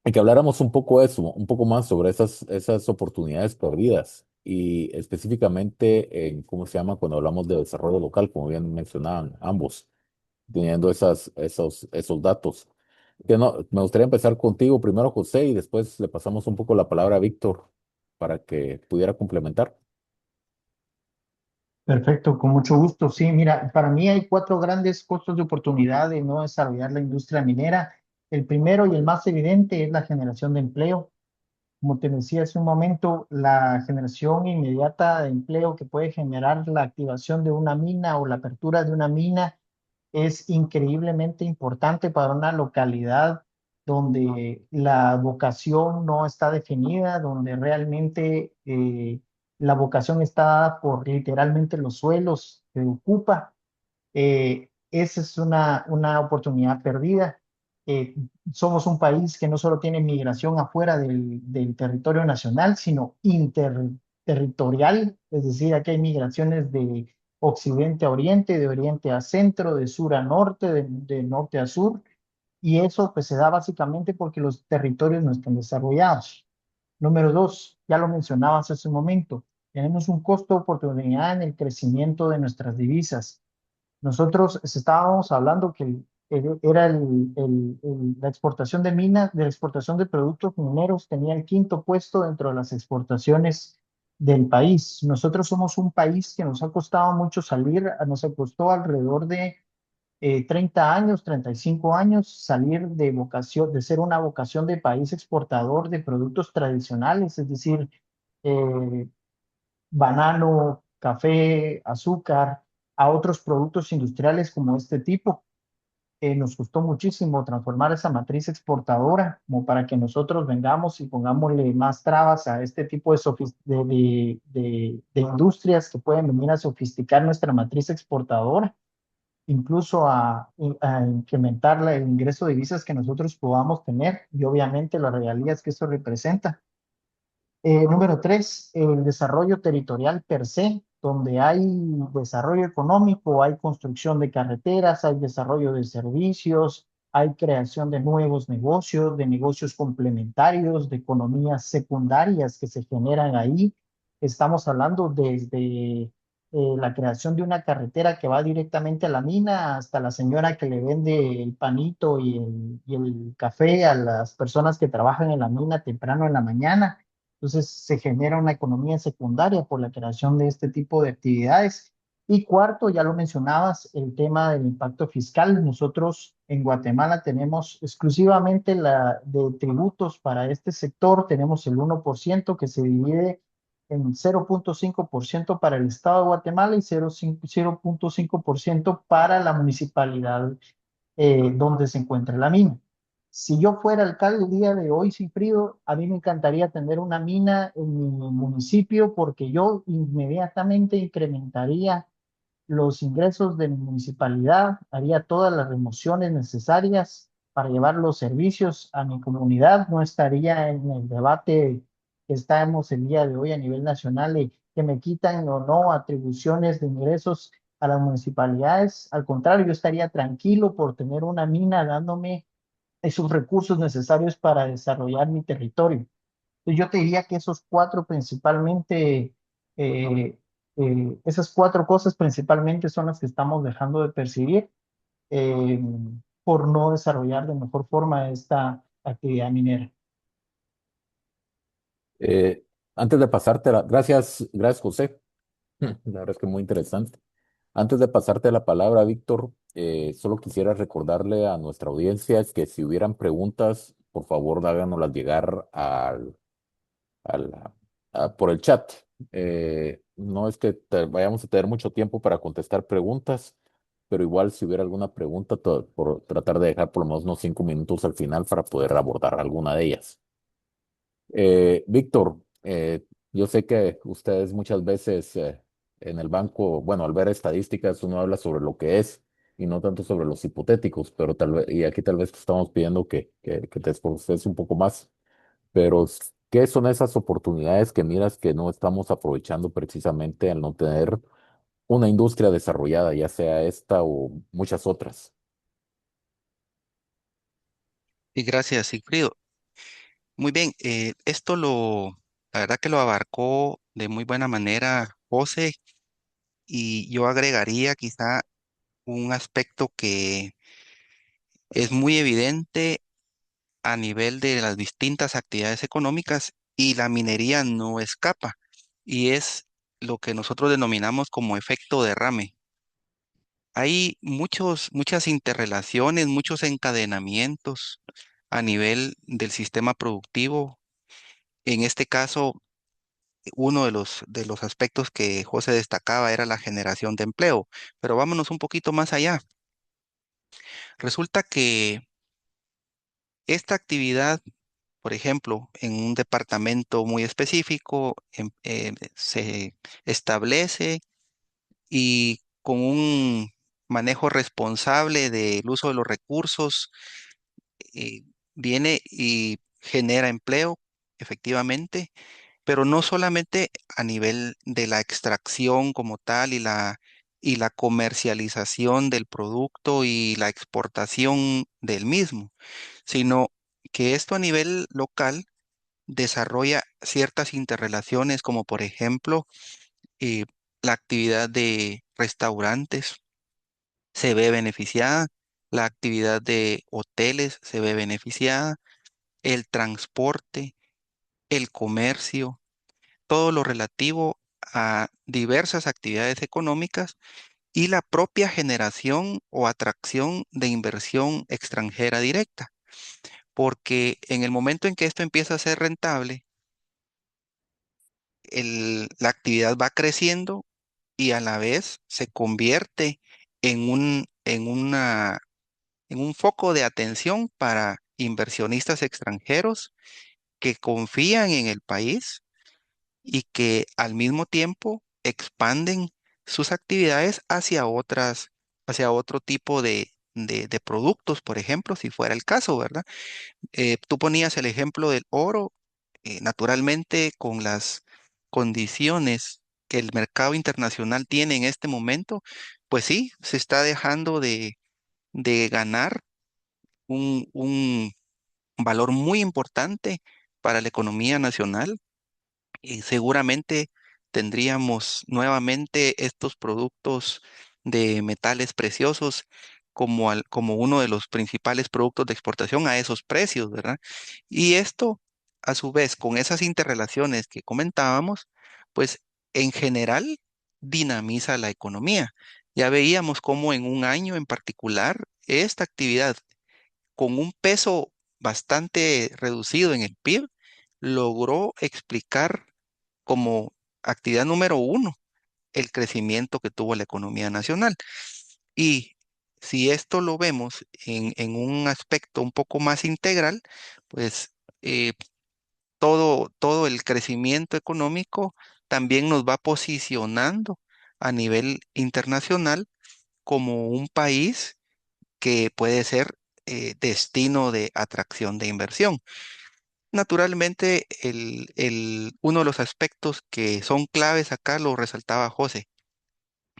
y que habláramos un poco de eso, un poco más sobre esas oportunidades perdidas y específicamente en cómo se llama cuando hablamos de desarrollo local, como bien mencionaban ambos, teniendo esos datos. Que no, me gustaría empezar contigo primero, José, y después le pasamos un poco la palabra a Víctor para que pudiera complementar. Perfecto, con mucho gusto. Sí, mira, para mí hay cuatro grandes costos de oportunidad de no desarrollar la industria minera. El primero y el más evidente es la generación de empleo. Como te decía hace un momento, la generación inmediata de empleo que puede generar la activación de una mina o la apertura de una mina es increíblemente importante para una localidad donde la vocación no está definida, donde realmente La vocación está dada por literalmente los suelos que ocupa. Esa es una oportunidad perdida. Eh, Somos un país que no solo tiene migración afuera del territorio nacional, sino interterritorial, es decir, aquí hay migraciones de occidente a oriente, de oriente a centro, de sur a norte, de norte a sur, y eso pues se da básicamente porque los territorios no están desarrollados. Número dos, ya lo mencionabas hace un momento, tenemos un costo de oportunidad en el crecimiento de nuestras divisas. Nosotros estábamos hablando que era la exportación de minas, de la exportación de productos mineros, tenía el quinto puesto dentro de las exportaciones del país. Nosotros somos un país que nos ha costado mucho salir, nos costó alrededor de 30 años, 35 años, salir de vocación, de ser una vocación de país exportador de productos tradicionales, es decir, eh, banano, café, azúcar, a otros productos industriales como este tipo. Nos costó muchísimo transformar esa matriz exportadora como para que nosotros vengamos y pongámosle más trabas a este tipo de industrias que pueden venir a sofisticar nuestra matriz exportadora, incluso a incrementar el ingreso de divisas que nosotros podamos tener y obviamente las regalías que eso representa. Número tres, el desarrollo territorial per se, donde hay desarrollo económico, hay construcción de carreteras, hay desarrollo de servicios, hay creación de negocios complementarios, de economías secundarias que se generan ahí. Estamos hablando desde la creación de una carretera que va directamente a la mina hasta la señora que le vende el panito y el café a las personas que trabajan en la mina temprano en la mañana. Entonces se genera una economía secundaria por la creación de este tipo de actividades. Y cuarto, ya lo mencionabas, el tema del impacto fiscal. Nosotros en Guatemala tenemos exclusivamente la de tributos para este sector, tenemos el 1% que se divide en 0,5% para el Estado de Guatemala y 0,5% para la municipalidad donde se encuentra la mina. Si yo fuera alcalde el día de hoy, Cifrido, a mí me encantaría tener una mina en mi municipio porque yo inmediatamente incrementaría los ingresos de mi municipalidad, haría todas las remociones necesarias para llevar los servicios a mi comunidad, no estaría en el debate que estamos el día de hoy a nivel nacional y que me quitan o no atribuciones de ingresos a las municipalidades. Al contrario, yo estaría tranquilo por tener una mina dándome esos recursos necesarios para desarrollar mi territorio. Entonces, yo te diría que esos cuatro principalmente, esas cuatro cosas principalmente son las que estamos dejando de percibir eh, por no desarrollar de mejor forma esta actividad minera. Eh, Antes de pasarte gracias José. La verdad es que muy interesante. Antes de pasarte la palabra, Víctor, solo quisiera recordarle a nuestra audiencia que si hubieran preguntas, por favor háganoslas llegar al- por el chat. No es que vayamos a tener mucho tiempo para contestar preguntas, pero igual si hubiera alguna pregunta, por tratar de dejar por lo menos unos 5 minutos al final para poder abordar alguna de ellas. Víctor, yo sé que ustedes muchas veces en el banco, bueno, al ver estadísticas, uno habla sobre lo que es y no tanto sobre los hipotéticos, pero tal vez, y aquí tal vez te estamos pidiendo que te esforces un poco más, pero ¿qué son esas oportunidades que miras que no estamos aprovechando precisamente al no tener una industria desarrollada, ya sea esta o muchas otras? Y gracias, Sigfrido. Muy bien, la verdad que lo abarcó de muy buena manera José, y yo agregaría quizá un aspecto que es muy evidente a nivel de las distintas actividades económicas, y la minería no escapa, y es lo que nosotros denominamos como efecto derrame. Hay muchas interrelaciones, muchos encadenamientos a nivel del sistema productivo. En este caso, uno de los aspectos que José destacaba era la generación de empleo, pero vámonos un poquito más allá. Resulta que esta actividad por ejemplo, en un departamento muy específico, se establece y con un manejo responsable del uso de los recursos, eh, viene y genera empleo, efectivamente, pero no solamente a nivel de la extracción como tal y la comercialización del producto y la exportación del mismo, sino que esto a nivel local desarrolla ciertas interrelaciones, como por ejemplo eh, la actividad de restaurantes se ve beneficiada, la actividad de hoteles se ve beneficiada, el transporte, el comercio, todo lo relativo a diversas actividades económicas y la propia generación o atracción de inversión extranjera directa. Porque en el momento en que esto empieza a ser rentable, la actividad va creciendo y a la vez se convierte en un foco de atención para inversionistas extranjeros que confían en el país y que al mismo tiempo expanden sus actividades hacia otro tipo de productos, por ejemplo, si fuera el caso, ¿verdad? Tú ponías el ejemplo del oro, naturalmente con las condiciones que el mercado internacional tiene en este momento, pues sí, se está dejando de ganar un valor muy importante para la economía nacional y seguramente tendríamos nuevamente estos productos de metales preciosos como uno de los principales productos de exportación a esos precios, ¿verdad? Y esto, a su vez, con esas interrelaciones que comentábamos, pues en general dinamiza la economía. Ya veíamos cómo en un año en particular esta actividad con un peso bastante reducido en el PIB, logró explicar como actividad número uno el crecimiento que tuvo la economía nacional. Y si esto lo vemos en un aspecto un poco más integral, pues eh, todo el crecimiento económico también nos va posicionando a nivel internacional como un país que puede ser destino de atracción de inversión. Naturalmente, uno de los aspectos que son claves acá lo resaltaba José,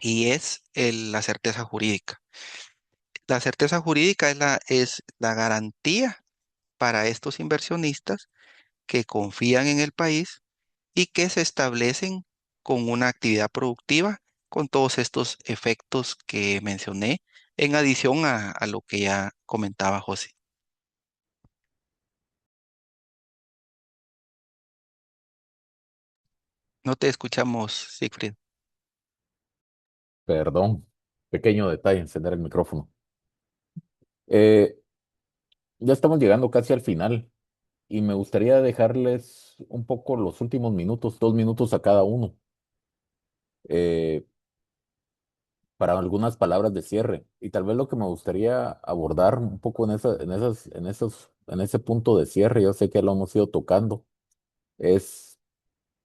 y es la certeza jurídica. La certeza jurídica es la garantía para estos inversionistas que confían en el país y que se establecen con una actividad productiva con todos estos efectos que mencioné, en adición a lo que ya comentaba José. No te escuchamos, Siegfried. Perdón, pequeño detalle, encender el micrófono. Eh, ya estamos llegando casi al final y me gustaría dejarles un poco los últimos minutos, 2 minutos a cada uno, eh, para algunas palabras de cierre. Y tal vez lo que me gustaría abordar un poco en ese punto de cierre, yo sé que lo hemos ido tocando, es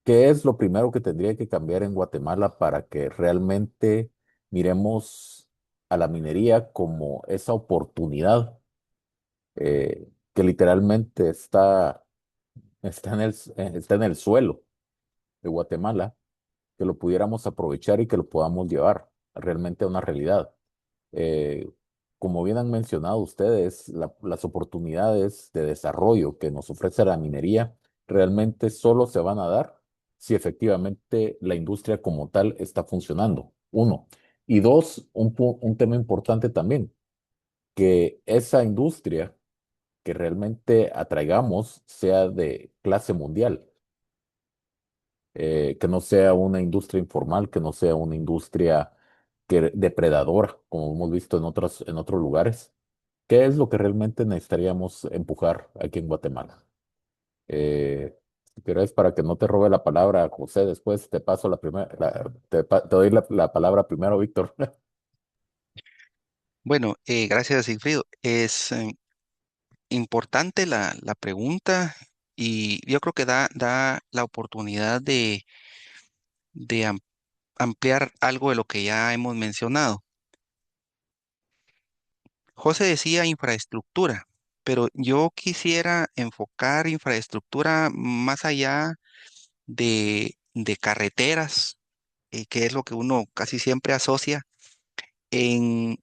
qué es lo primero que tendría que cambiar en Guatemala para que realmente miremos a la minería como esa oportunidad que literalmente está en el suelo de Guatemala, que lo pudiéramos aprovechar y que lo podamos llevar realmente a una realidad. Eh, Como bien han mencionado ustedes, las oportunidades de desarrollo que nos ofrece la minería realmente solo se van a dar si efectivamente la industria como tal está funcionando. Uno. Y dos, un tema importante también, que esa industria que realmente atraigamos sea de clase mundial, que no sea una industria informal, que no sea una industria depredadora, como hemos visto en otros lugares. ¿Qué es lo que realmente necesitaríamos empujar aquí en Guatemala? Si quieres, para que no te robe la palabra, José, después te paso la primera, te doy la palabra primero, Víctor. Bueno, gracias, Sigfrido. importante la pregunta y yo creo que da la oportunidad de ampliar algo de lo que ya hemos mencionado. José decía infraestructura, pero yo quisiera enfocar infraestructura más allá de carreteras, que es lo que uno casi siempre asocia, en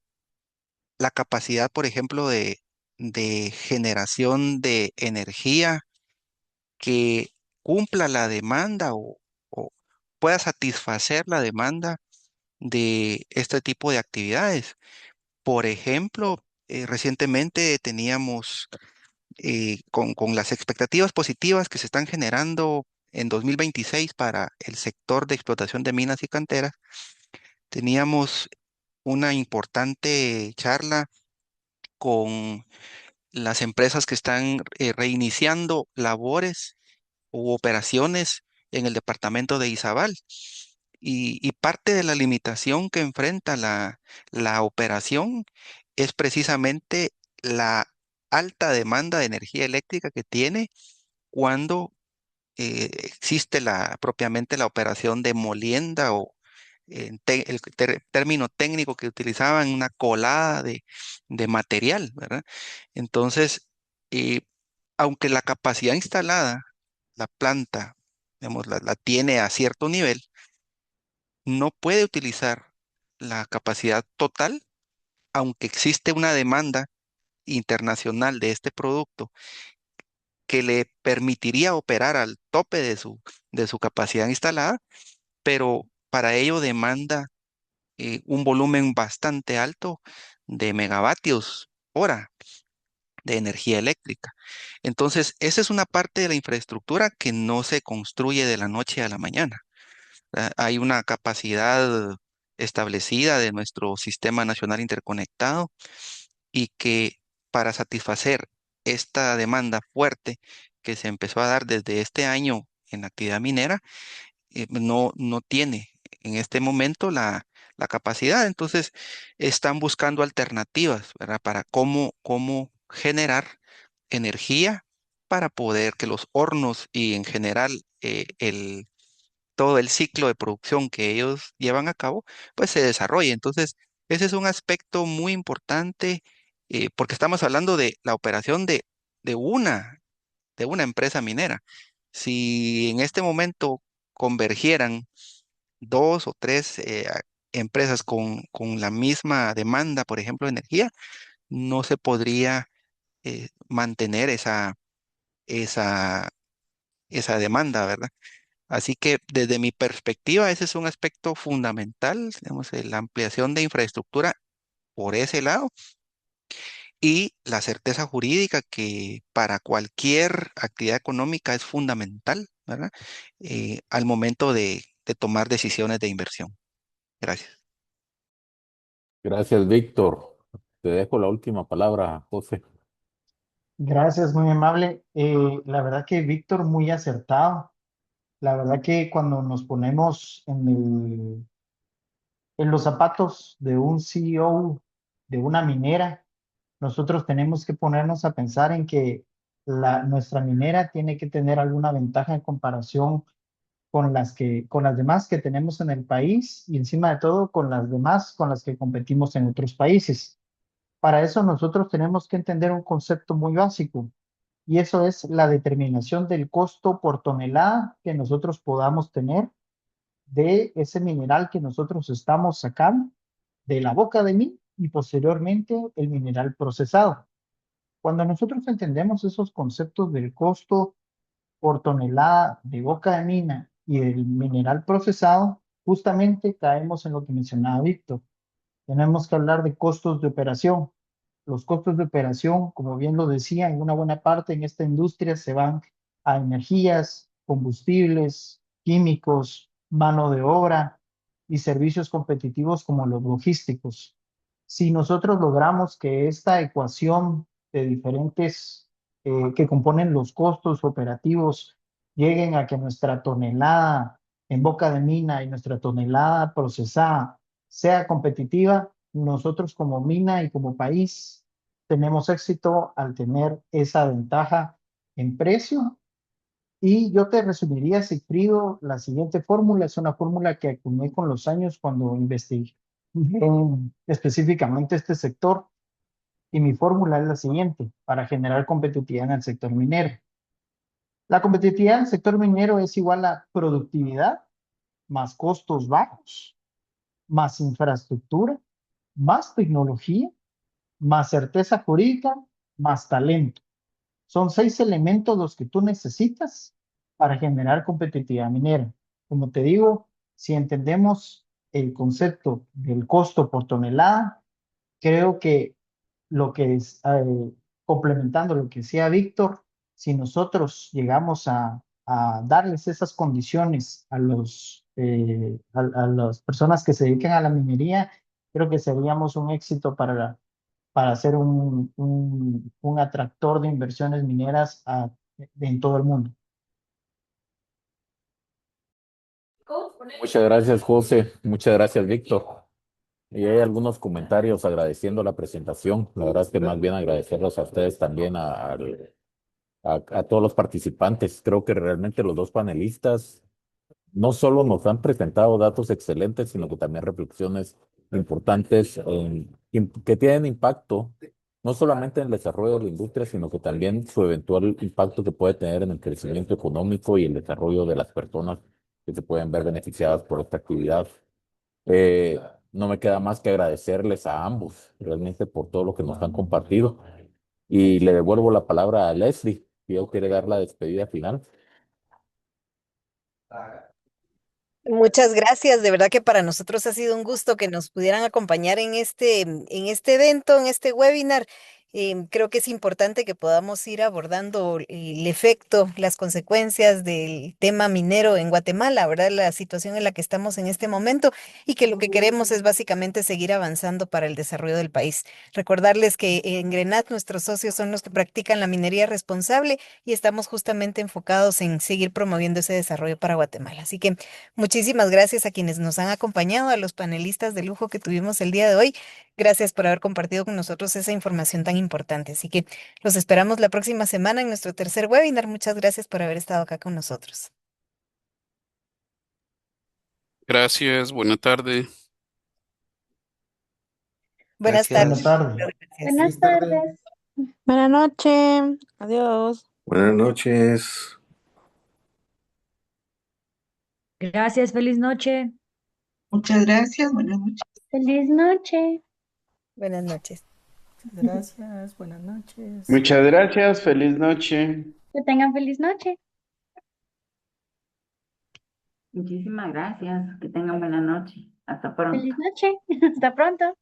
la capacidad, por ejemplo, de generación de energía que cumpla la demanda o pueda satisfacer la demanda de este tipo de actividades. Por ejemplo, recientemente teníamos con las expectativas positivas que se están generando en 2026 para el sector de explotación de minas y canteras, teníamos una importante charla con las empresas que están reiniciando labores u operaciones en el departamento de Izabal. Y parte de la limitación que enfrenta la operación es precisamente la alta demanda de energía eléctrica que tiene cuando existe propiamente la operación de molienda o término técnico que utilizaban, una colada de material, ¿verdad? Entonces, eh, aunque la capacidad instalada, la planta, digamos, la tiene a cierto nivel, no puede utilizar la capacidad total, aunque existe una demanda internacional de este producto que le permitiría operar al tope de su capacidad instalada, pero para ello demanda un volumen bastante alto de megavatios hora de energía eléctrica. Entonces, esa es una parte de la infraestructura que no se construye de la noche a la mañana. Hay una capacidad establecida de nuestro sistema nacional interconectado y que para satisfacer esta demanda fuerte que se empezó a dar desde este año en la actividad minera, no tiene en este momento la capacidad. Entonces, están buscando alternativas, ¿verdad? Para cómo generar energía para poder que los hornos y en general todo el ciclo de producción que ellos llevan a cabo, pues se desarrolle. Entonces, ese es un aspecto muy importante porque estamos hablando de la operación de de una empresa minera. Si en este momento convergieran dos o tres empresas con la misma demanda, por ejemplo, de energía, no se podría mantener esa, esa demanda, ¿verdad? Así que desde mi perspectiva, ese es un aspecto fundamental, digamos, la ampliación de infraestructura por ese lado y la certeza jurídica que para cualquier actividad económica es fundamental, ¿verdad? Al momento de tomar decisiones de inversión. Gracias. Gracias, Víctor. Te dejo la última palabra, José. Gracias, muy amable. La verdad que Víctor muy acertado. La verdad que cuando nos ponemos en los zapatos de un CEO de una minera, nosotros tenemos que ponernos a pensar en que nuestra minera tiene que tener alguna ventaja en comparación con las demás que tenemos en el país y encima de todo con las demás con las que competimos en otros países. Para eso nosotros tenemos que entender un concepto muy básico y eso es la determinación del costo por tonelada que nosotros podamos tener de ese mineral que nosotros estamos sacando de la boca de mí y posteriormente el mineral procesado. Cuando nosotros entendemos esos conceptos del costo por tonelada de boca de mina y del mineral procesado, justamente caemos en lo que mencionaba Víctor. Tenemos que hablar de costos de operación. Los costos de operación, como bien lo decía, en una buena parte en esta industria se van a energías, combustibles, químicos, mano de obra y servicios competitivos como los logísticos. Si nosotros logramos que esta ecuación de diferentes que componen los costos operativos lleguen a que nuestra tonelada en boca de mina y nuestra tonelada procesada sea competitiva, nosotros como mina y como país tenemos éxito al tener esa ventaja en precio. Y yo te resumiría, Sigfrido, la siguiente fórmula es una fórmula que acuñé con los años cuando investigué específicamente este sector. Y mi fórmula es la siguiente, para generar competitividad en el sector minero. La competitividad en el sector minero es igual a productividad más costos bajos, más infraestructura, más tecnología, más certeza jurídica, más talento. Son 6 elementos los que tú necesitas para generar competitividad minera. Como te digo, si entendemos el concepto del costo por tonelada, creo que lo que es, complementando lo que decía Víctor, si nosotros llegamos a darles esas condiciones a las personas que se dedican a la minería, creo que seríamos un éxito para ser un atractor de inversiones mineras en todo el mundo. Muchas gracias, José. Muchas gracias, Víctor. Y hay algunos comentarios agradeciendo la presentación. La verdad es que más bien agradecerlos a ustedes también, a todos los participantes. Creo que realmente los dos panelistas no solo nos han presentado datos excelentes, sino que también reflexiones importantes que tienen impacto no solamente en el desarrollo de la industria, sino que también su eventual impacto que puede tener en el crecimiento económico y el desarrollo de las personas que se pueden ver beneficiadas por esta actividad. Eh, no me queda más que agradecerles a ambos realmente por todo lo que nos han compartido. Y le devuelvo la palabra a Leslie, si él quiere dar la despedida final. Muchas gracias, de verdad que para nosotros ha sido un gusto que nos pudieran acompañar en este evento, en este webinar. Creo que es importante que podamos ir abordando el efecto, las consecuencias del tema minero en Guatemala, ¿verdad? La situación en la que estamos en este momento y que lo que queremos es básicamente seguir avanzando para el desarrollo del país. Recordarles que en Grenat nuestros socios son los que practican la minería responsable y estamos justamente enfocados en seguir promoviendo ese desarrollo para Guatemala. Así que muchísimas gracias a quienes nos han acompañado, a los panelistas de lujo que tuvimos el día de hoy. Gracias por haber compartido con nosotros esa información tan importante. Así que los esperamos la próxima semana en nuestro tercer webinar. Muchas gracias por haber estado acá con nosotros. Gracias, buena tarde. Buenas Gracias. tardes. Buenas tardes. Gracias. Buenas tardes. Buenas noches. Adiós. Buenas noches. Gracias, feliz noche. Muchas gracias, buenas noches. Feliz noche. Buenas noches. Gracias. Buenas noches. Muchas gracias, feliz noche. Que tengan feliz noche. Muchísimas gracias, que tengan buena noche. Hasta pronto. Feliz noche. Hasta pronto.